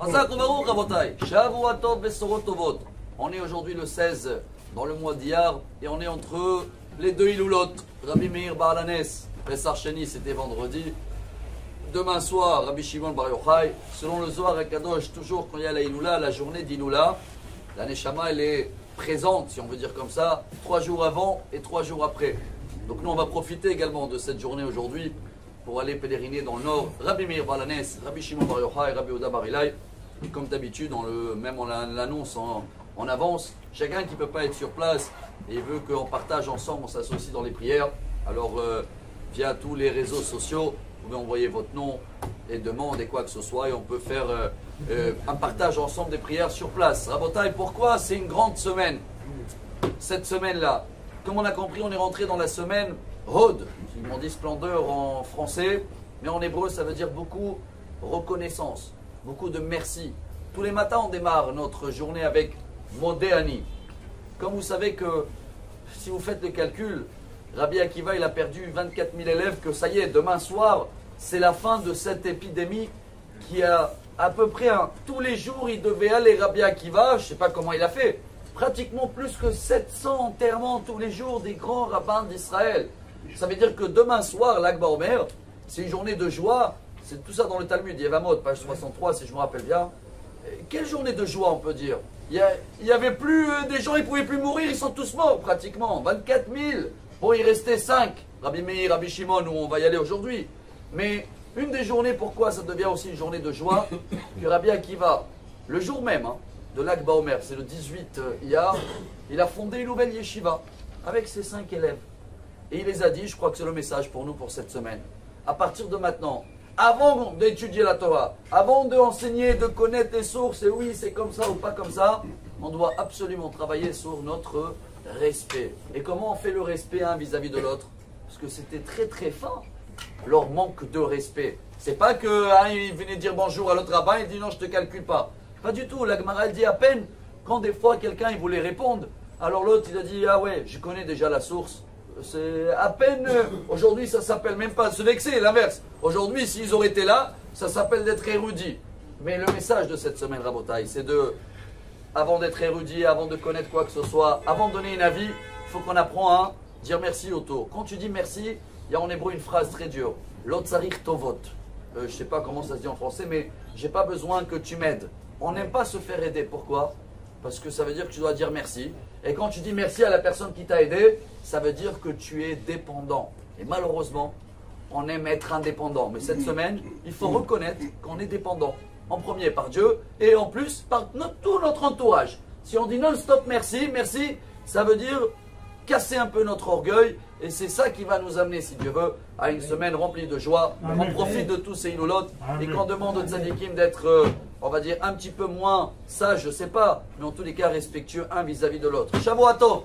On est aujourd'hui le 16 dans le mois d'Iyar et on est entre les deux Iloulot. Rabbi Meir Bar Halanes, Pessar Sheni c'était vendredi. Demain soir, Rabbi Shimon Bar Yochai. Selon le Zohar HaKadosh, toujours quand il y a la Iloula, la journée d'Iloula, la Neshama elle est présente, si on veut dire comme ça, 3 jours avant et 3 jours après. Donc nous on va profiter également de cette journée aujourd'hui pour aller pèleriner dans le nord. Rabbi Meir Bar Halanes, Rabbi Shimon Bar Yochai, Rabbi Yehuda Bar Ilai. Comme d'habitude, même on l'annonce en avance, chacun qui ne peut pas être sur place et veut qu'on partage ensemble, on s'associe dans les prières. Alors via tous les réseaux sociaux, vous pouvez envoyer votre nom et demande et quoi que ce soit et on peut faire un partage ensemble des prières sur place. Rabotai, pourquoi c'est une grande semaine? Cette semaine-là, comme on a compris, on est rentré dans la semaine Hod, on dit splendeur en français, mais en hébreu ça veut dire beaucoup reconnaissance. Beaucoup de merci. Tous les matins, on démarre notre journée avec Modéani. Comme vous savez que, si vous faites le calcul, Rabbi Akiva, il a perdu 24 000 élèves, que ça y est, demain soir, c'est la fin de cette épidémie qui a à peu près, tous les jours, il devait aller Rabbi Akiva, je ne sais pas comment il a fait, pratiquement plus que 700 enterrements tous les jours des grands rabbins d'Israël. Ça veut dire que demain soir, l'Akba Omer, c'est une journée de joie. C'est tout ça dans le Talmud, Yevamot, page 63, si je me rappelle bien. Quelle journée de joie, on peut dire. Il n'y avait plus des gens, ils ne pouvaient plus mourir, ils sont tous morts pratiquement. 24 000. Bon, il restait 5. Rabbi Meir, Rabbi Shimon, où on va y aller aujourd'hui. Mais une des journées, pourquoi ça devient aussi une journée de joie, que Rabbi Akiva, le jour même de l'Akba Omer, c'est le 18 Iyar, il a fondé une nouvelle yeshiva avec ses 5 élèves. Et il les a dit, je crois que c'est le message pour nous pour cette semaine. À partir de maintenant, avant d'étudier la Torah, avant d'enseigner, de connaître les sources, et oui, c'est comme ça ou pas comme ça, on doit absolument travailler sur notre respect. Et comment on fait le respect vis-à-vis de l'autre? Parce que c'était très très fin, leur manque de respect. C'est pas que il venait dire bonjour à l'autre rabbin, il dit non, je te calcule pas. Pas du tout, la Gemara elle dit à peine, quand des fois quelqu'un il voulait répondre, alors l'autre il a dit, ah ouais, je connais déjà la source. C'est à peine, aujourd'hui ça s'appelle même pas se vexer, l'inverse. Aujourd'hui s'ils auraient été là, ça s'appelle d'être érudit. Mais le message de cette semaine Rabotai, c'est de, avant d'être érudit, avant de connaître quoi que ce soit, avant de donner un avis, il faut qu'on apprend à dire merci autour. Quand tu dis merci, il y a en hébreu une phrase très dure, L'otzarir tovot. Je ne sais pas comment ça se dit en français, mais j'ai pas besoin que tu m'aides. On n'aime pas se faire aider, pourquoi? Parce que ça veut dire que tu dois dire merci. Et quand tu dis merci à la personne qui t'a aidé, ça veut dire que tu es dépendant. Et malheureusement, on aime être indépendant. Mais cette semaine, il faut reconnaître qu'on est dépendant. En premier par Dieu et en plus par tout notre entourage. Si on dit non-stop merci, merci, ça veut dire casser un peu notre orgueil. Et c'est ça qui va nous amener, si Dieu veut, à une semaine remplie de joie. On profite de tous ces iloulotes et qu'on demande aux tzadikim d'être, on va dire, un petit peu moins sage, je ne sais pas, mais en tous les cas respectueux un vis-à-vis de l'autre. Shavuot Tov.